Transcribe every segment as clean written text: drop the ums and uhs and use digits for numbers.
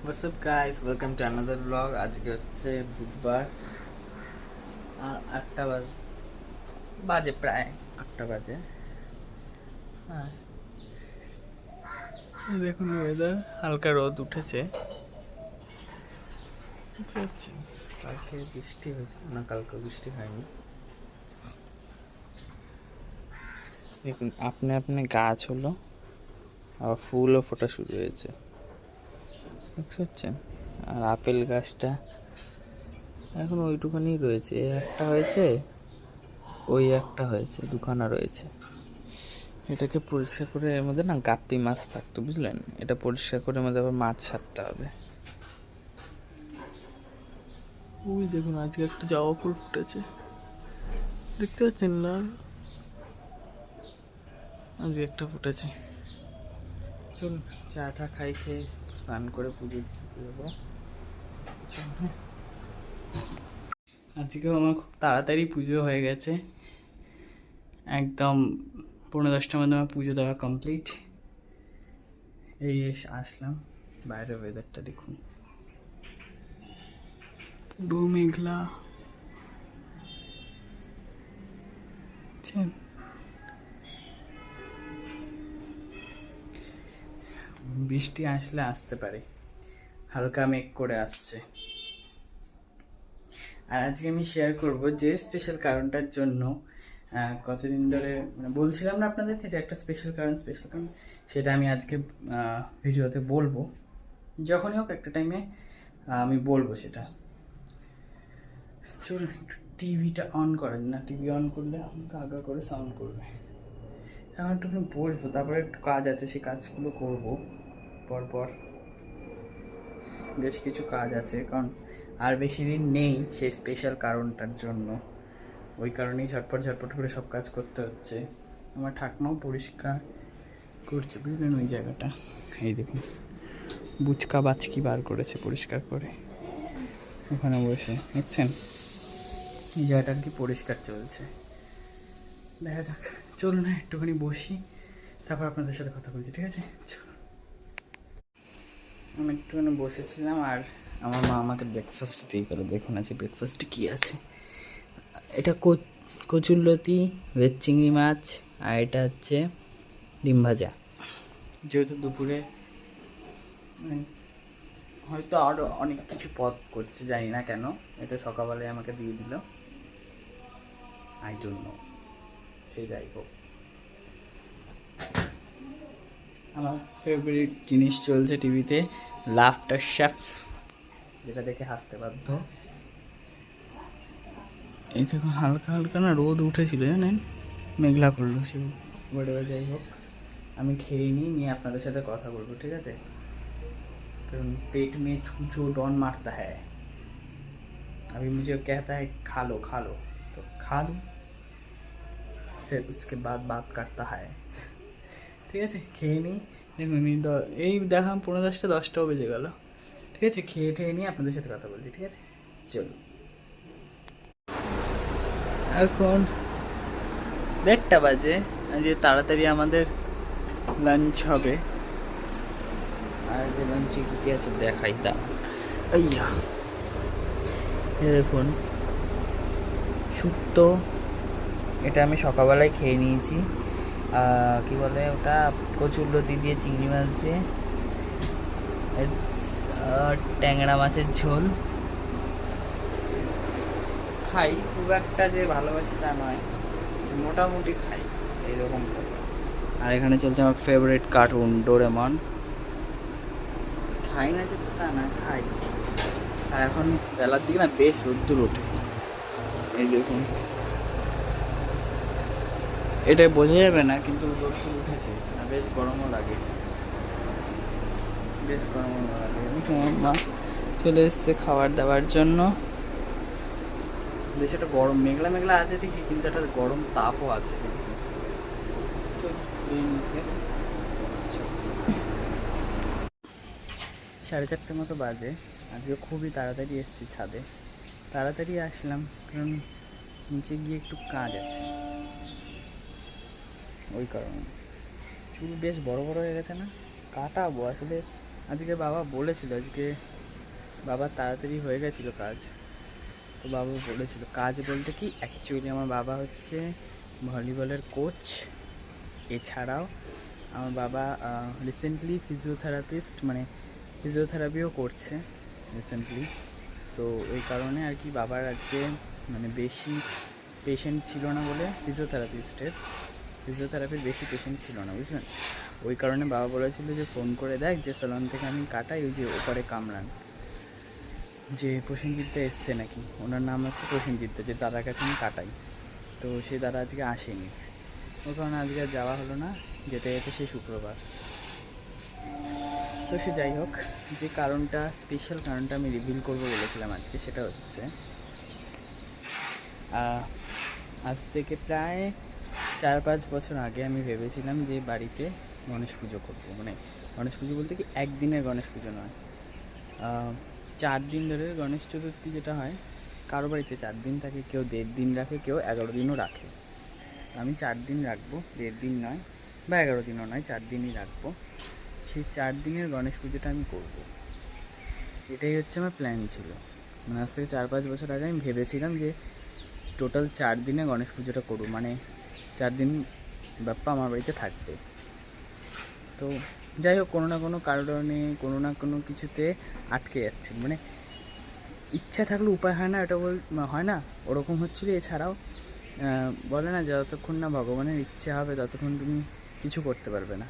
What's up guys, welcome to another vlog. আজকে হচ্ছে বুধবার আর 8টা বাজে প্রায় 8টা বাজে। হ্যাঁ, দেখুন ওয়েদার, হালকা রোদ উঠেছে। বুঝতে পারছি কালকে বৃষ্টি হয়েছে না, কালকে বৃষ্টি হয়নি। দেখুন আপনি আপনি গাছ হলো, আবার ফুলও ফোটা শুরু হয়েছে, বুঝতে পারছেন। আর আপেল গাছটা এখন ওইটুখানি রয়েছে, একটা হয়েছে, ওই একটা হয়েছে, দুখানা রয়েছে। এটাকে পরিষ্কার করে এর মধ্যে না গাপ্পি মাছ থাকতো, বুঝলেন। এটা পরিষ্কার করে এর মধ্যে আবার মাছ ছাড়তে হবে। ওই দেখুন আজকে একটা জবা ফুল ফুটেছে, দেখতে পাচ্ছেন না, আজকে একটা ফুটেছে। চলুন চাটা খাই, খেয়ে স্নান করে পুজো দিতে যাবো। আজকেও আমার খুব তাড়াতাড়ি পুজো হয়ে গেছে, একদম 9:30টার মধ্যে আমার পুজো দেওয়া কমপ্লিট। এই আসলাম, বাইরের ওয়েদারটা দেখুন, পুরো মেঘলা। বৃষ্টি আসলে আসতে পারে, হালকা মেঘ করে আসছে। আর আজকে আমি শেয়ার করব যে স্পেশাল কারণটার জন্য কতদিন ধরে মানে বলছিলাম না আপনাদেরকে যে একটা স্পেশাল কারণ, সেটা আমি আজকে ভিডিওতে বলবো। যখনই হোক একটা টাইমে আমি বলবো সেটা। চলুন একটু টিভিটা অন করেন না, টিভি অন করলে আমাকে আগা করে সাউন্ড করবে। এখন একটুখানি বসবো, তারপরে একটু কাজ আছে, সেই কাজগুলো করবো পরপর। বেশ কিছু কাজ আছে, কারণ আর বেশি দিন নেই সেই স্পেশাল কারণটার জন্য। ওই কারণেই ঝটপট করে সব কাজ করতে হচ্ছে। আমার ঠাকমাও পরিষ্কার করছে, বুঝলেন ওই জায়গাটা। এই দেখুন বুচকা বাচকি বার করেছে পরিষ্কার করে, ওখানে বসে দেখছেন। এই জায়গাটা আর কি পরিষ্কার চলছে, দেখা যাক। চলুন না একটুখানি বসি, তারপর আপনাদের সাথে কথা বলছি, ঠিক আছে? চলুন। আমি একটুখানি বসেছিলাম আর আমার মা আমাকে ব্রেকফাস্ট দিয়ে গেলো। দেখুন আছে ব্রেকফাস্টে কী আছে। এটা কচুরলতি, ভেজ চিংড়ি মাছ, আর এটা হচ্ছে ডিম ভাজা। যেহেতু দুপুরে হয়তো আরও অনেক কিছু পদ করছে, জানি না কেন, এটা সকালবেলায় আমাকে দিয়ে দিল, আই ডোন্ট নো। সে যাই হোক, আমার ফেভারিট জিনিস চলছে টিভিতে, লাফটার শেফ, যেটা দেখে হাসতে বাধ্য। এই দেখুন হালকা হালকা না রোদ উঠেছিল, জানেন, মেঘলা করলো সে বড়। যাই হোক, আমি খেয়ে নিয়ে আপনাদের সাথে কথা বলবো, ঠিক আছে? কারণ पेट में जो डॉन मारता है, अभी मुझे कहता है खा लो, तो खा लूँ, फिर उसके बाद बात करता है, ঠিক আছে? খেয়ে নিই। দেখুন এই দেখাম 10:45টাও বেজে গেল, ঠিক আছে? খেয়ে নিয়ে আপনাদের সাথে কথা বলছি, ঠিক আছে? চলুন। এখন 1:30 বাজে, আজ তাড়াতাড়ি আমাদের লাঞ্চ হবে। আর যে লাঞ্চে কী আছে দেখাই, তা আইয়া দেখুন শুক্তো, এটা আমি সকালবেলায় খেয়ে নিয়েছি। কী বলে ওটা, কচুরলতি দিয়ে, চিংড়ি মাছ দিয়ে, ট্যাংরা মাছের ঝোল। খাই, খুব একটা যে ভালোবাসি তা নয়, মোটামুটি খাই এইরকম। আর এখানে চলছে আমার ফেভারিট কার্টুন ডোরেমন। খাই না যে তা না, খাই। আর এখন বেলার দিকে না বেশ রোদ্দুর ওঠে, এই দেখুন, এটা বোঝা যাবে না কিন্তু রোদ্দুর উঠেছে, আর বেশ গরমও লাগে, তোমার মা চলে এসছে খাবার দাবার জন্য। বেশ একটা গরম মেঘলা আছে ঠিকই, কিন্তু একটা গরম তাপও আছে। 4:30 মতো বাজে। আজকে খুবই তাড়াতাড়ি এসেছি ছাদে, তাড়াতাড়ি আসলাম কারণ নিচে গিয়ে একটু কাজ আছে, ওই কারণে। চুল বেশ বড় হয়ে গেছে না, কাটাবো আসলে, আজকে বাবা বলেছিল, আজকে বাবার তাড়াতাড়ি হয়ে গেছিলো কাজ। তো বাবা বলেছিল কাজ বলতে কি, অ্যাকচুয়ালি আমার বাবা হচ্ছে ভলিবলের কোচ। এছাড়াও আমার বাবা রিসেন্টলি ফিজিওথেরাপিস্ট, মানে ফিজিওথেরাপিও করছে রিসেন্টলি। তো ওই কারণে আর কি বাবার আজকে মানে বেশি পেশেন্ট ছিল না বলে, ফিজিওথেরাপির বেশি পেশেন্ট ছিল না, বুঝলেন। ওই কারণে বাবা বলেছিল যে ফোন করে দেখ যে স্যালন থেকে আমি কাটাই, ওই যে ওপারে কামরান, যে প্রসেনজিৎদা এসছে নাকি, ওনার নাম হচ্ছে প্রসেনজিৎদা, যে দাদার কাছে আমি কাটাই। তো সেই দাদা আজকে আসেনি, ওই কারণে আজকে আর যাওয়া হলো না, যেতে যেতে সেই শুক্রবার। তো সে যাই হোক, যে কারণটা, স্পেশাল কারণটা আমি রিভিল করবো বলেছিলাম আজকে, সেটা হচ্ছে আজ থেকে প্রায় 4-5 বছর আগে আমি ভেবেছিলাম যে বাড়িতে গণেশ পুজো করবো। মানে গণেশ পুজো বলতে কি একদিনের গণেশ পুজো নয়, 4 দিন ধরে গণেশ চতুর্থী যেটা হয়, কারো বাড়িতে 4 দিন থাকে, কেউ 1.5 দিন রাখে, কেউ 11 দিনও রাখে। আমি 4 দিন রাখবো, 1.5 দিন নয় বা 11 দিনও নয়, 4 দিনই রাখবো। সেই 4 দিনের গণেশ পুজোটা আমি করবো, এটাই হচ্ছে আমার প্ল্যান ছিল। মানে আজ থেকে 4-5 বছর আগে আমি ভেবেছিলাম যে টোটাল 4 দিনে গণেশ পুজোটা করবো, মানে 4 দিন বাপ্পা আমার বাড়িতে থাকবে। তো যাই হোক, কোনো না কোনো কারণে, কোনো না কোনো কিছুতে আটকে যাচ্ছে। মানে ইচ্ছা থাকলে উপায় হয় না, এটা হয় না, ওরকম হচ্ছিল। এছাড়াও বলে না, যতক্ষণ না ভগবানের ইচ্ছে হবে ততক্ষণ তুমি কিছু করতে পারবে না,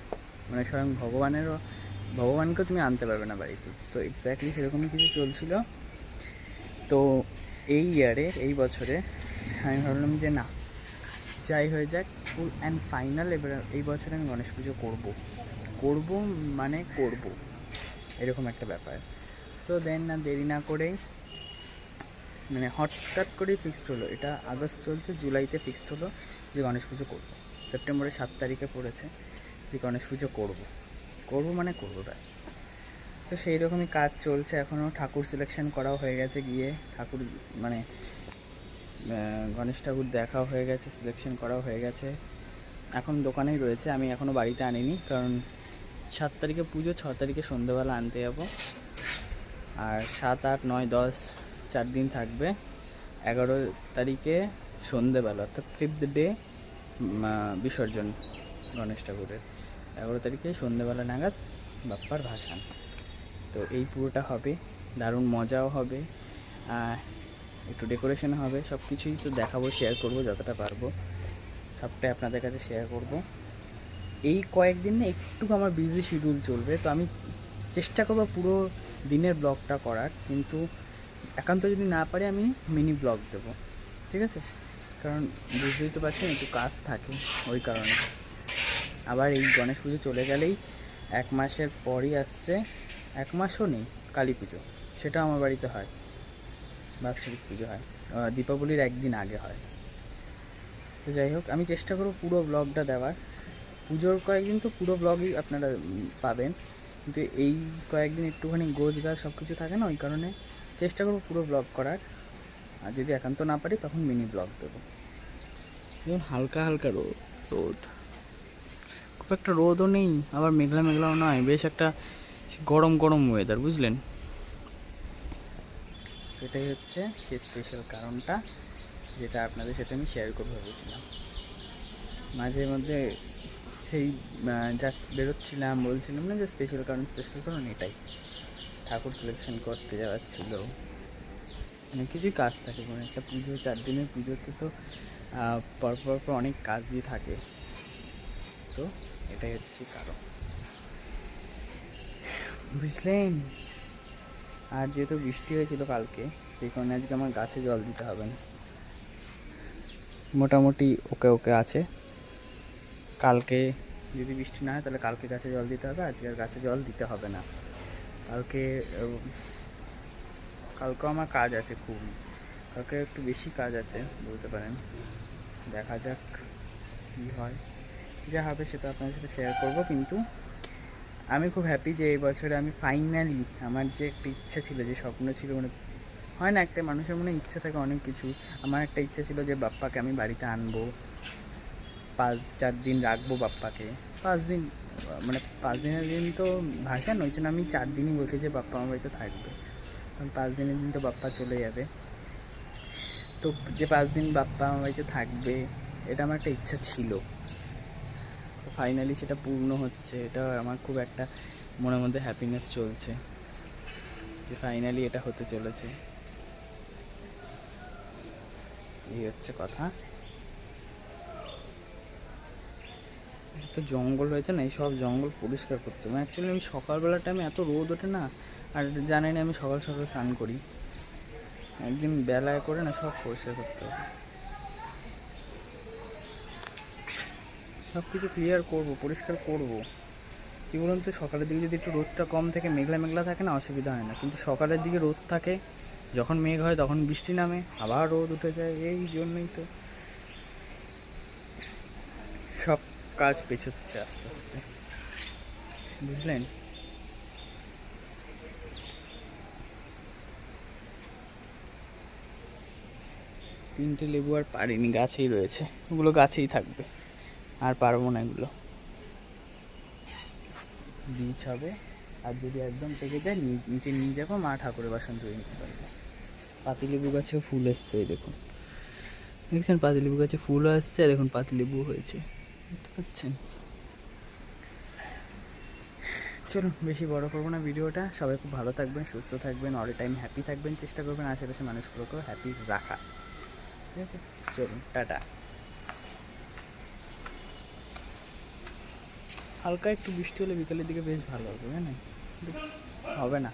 মানে স্বয়ং ভগবানকেও তুমি আনতে পারবে না বাড়িতে। তো এক্স্যাক্টলি সেরকমই কিছু চলছিল। তো এই ইয়ারে, এই বছরে আমি ভাবলাম যে না, যাই হয়ে যাক, ফুল অ্যান্ড ফাইনাল এবার এই বছরে আমি গণেশ পুজো করবো, মানে করবো, এরকম একটা ব্যাপার। তো দেন না দেরি না করে, মানে হঠাৎ করেই ফিক্সড হলো, এটা আগস্ট চলছে, জুলাইতে ফিক্সড হলো যে গণেশ পুজো করবো। সেপ্টেম্বরের 7 তারিখে পড়েছে যে গণেশ পুজো করবো মানে করবো, ব্যাস। তো সেই রকমই কাজ চলছে এখনও। ঠাকুর সিলেকশন করাও হয়ে গেছে, গিয়ে ঠাকুর মানে গণেশ ঠাকুর দেখাও হয়ে গেছে, সিলেকশন করাও হয়ে গেছে, এখন দোকানেই রয়েছে। আমি এখনও বাড়িতে আনিনি, কারণ 7 তারিখে পুজো, 6 তারিখে সন্ধ্যেবেলা আনতে যাবো। আর 7, 8, 9, 10 4 দিন থাকবে। 11 তারিখে সন্ধ্যেবেলা, অর্থাৎ 5th ডে বিসর্জন গণেশ ঠাকুরের। 11 তারিখে সন্ধ্যেবেলা নাগাদ বাপ্পার ভাসান। তো এই পুরোটা হবে, দারুণ মজাও হবে, একটু ডেকোরেশন হবে, সব কিছুই তো দেখাবো, শেয়ার করবো যতটা পারবো, সবটাই আপনাদের কাছে শেয়ার করব। এই কয়েকদিন না একটু আমার বিজি শিডিউল চলবে, তো আমি চেষ্টা করবো পুরো দিনের ব্লগটা করার, কিন্তু একান্ত যদি না পারি আমি মিনি ব্লগ দেবো, ঠিক আছে? কারণ বুঝতেই তো পারছেন একটু কাজ থাকে, ওই কারণে। আবার এই গণেশ পুজো চলে গেলেই 1 মাসের পরই আসছে, 1 মাসও নেই, কালী পুজো, সেটা আমার বাড়িতে হয়, বাৎসরিক পুজো হয়, দীপাবলির একদিন আগে হয়। তো যাই হোক, আমি চেষ্টা করব পুরো ব্লগটা দেওয়ার। পুজোর কয়েকদিন তো পুরো ব্লগই আপনারা পাবেন, কিন্তু এই কয়েকদিন একটুখানি গোছগাছ সব কিছু থাকে না, ওই কারণে চেষ্টা করব পুরো ব্লগ করার। আর যদি একান্ত না পারি তখন মিনি ব্লগ দেবো। যেমন হালকা হালকা রোদ, খুব একটা রোদও নেই, আবার মেঘলা মেঘলাও নয়, বেশ একটা গরম গরম ওয়েদার, বুঝলেন। এটাই হচ্ছে সেই স্পেশাল কারণটা, যেটা আপনাদের সাথে আমি শেয়ার করবো ভেবেছিলাম। মাঝে মধ্যে সেই যা বেরোচ্ছিলাম, বলছিলাম না যে স্পেশাল কারণ এটাই, ঠাকুর সিলেকশন করতে যাওয়ার ছিল, অনেক কিছুই কাজ থাকে। কোনো একটা পুজো, 4 দিনের পুজোতে তো পরপর অনেক কাজই থাকে। তো এটাই হচ্ছে কারণ, বুঝলেন। আর যেহেতু বৃষ্টি হয়েছিল কালকে, সেই কারণে আজকে আমার গাছে জল দিতে হবে না, মোটামুটি ওকে আছে। কালকে যদি বৃষ্টি না হয় তাহলে কালকে গাছে জল দিতে হবে, আজকে আর গাছে জল দিতে হবে না। কালকেও আমার কাজ আছে, কালকে একটু বেশি কাজ আছে বলতে পারেন। দেখা যাক কী হয়, যা হবে সেটা আপনাদের সাথে শেয়ার করব। কিন্তু আমি খুব হ্যাপি যে এই বছরে আমি ফাইনালি, আমার যে একটা ইচ্ছা ছিল, যে স্বপ্ন ছিল, মানে হয় না একটা মানুষের মনে ইচ্ছা থাকে অনেক কিছু, আমার একটা ইচ্ছা ছিল যে বাপ্পাকে আমি বাড়িতে আনবো, 5-4 দিন রাখবো বাপ্পাকে। 5 দিন, মানে 5 দিনের দিন তো ভাসান, ওই জন্য আমি 4 দিনই বলছি যে বাপ্পা আমার বাড়িতে থাকবে, কারণ 5 দিনের দিন তো বাপ্পা চলে যাবে। তো যে 5 দিন বাপ্পা আমার বাড়িতে থাকবে এটা আমার একটা ইচ্ছা ছিল, তো ফাইনালি সেটা পূর্ণ হচ্ছে। এটা আমার খুব একটা মনের মধ্যে হ্যাপিনেস চলছে যে ফাইনালি এটা হতে চলেছে। এই হচ্ছে কথা। তো জঙ্গল হয়েছে না, এই সব জঙ্গল পরিষ্কার করতে হবে। অ্যাকচুয়ালি আমি সকালবেলার টাইমে এত রোদ ওঠে না, আর জানি না আমি সকাল সকাল স্নান করি, একদিন বেলায় করে না সব পরিষ্কার করতে হবে, সব কিছু ক্লিয়ার করবো, পরিষ্কার করবো। কী বলুন তো, সকালের দিকে যদি একটু রোদটা কম থাকে, মেঘলা মেঘলা থাকে না, অসুবিধা হয় না, কিন্তু সকালের দিকে রোদ থাকে, যখন মেঘ হয় তখন বৃষ্টি নামে, আবার রোদ উঠে যায়, এই জন্যই তো সব কাজ পেছোচ্ছে আস্তে আস্তে, বুঝলেন? তিনটে লেবু আর পারিনি, গাছেই রয়েছে, ওগুলো গাছেই থাকবে, আর পারবো না এগুলো, বীজ হবে। আর যদি একদম পেকে যায় নিচে নিয়ে যাবো, মা ঠাকুরের বাসন ধুয়ে নিতে পারবে। পাতিলেবু গাছেও ফুল এসছে, এই দেখুন, দেখছেন পাতিলেবু গাছে ফুলও আসছে, দেখুন পাতিলেবু হয়েছে, বুঝতে পারছেন? চলুন বেশি বড় করবো না ভিডিওটা। সবাই খুব ভালো থাকবেন, সুস্থ থাকবেন, অল টাইম হ্যাপি থাকবেন, চেষ্টা করবেন আশেপাশে মানুষগুলোকেও হ্যাপি রাখা, ঠিক আছে? চলুন টাটা। হালকা একটু বৃষ্টি হলে বিকালের দিকে বেশ ভালো হবে, জানেন? হবে না।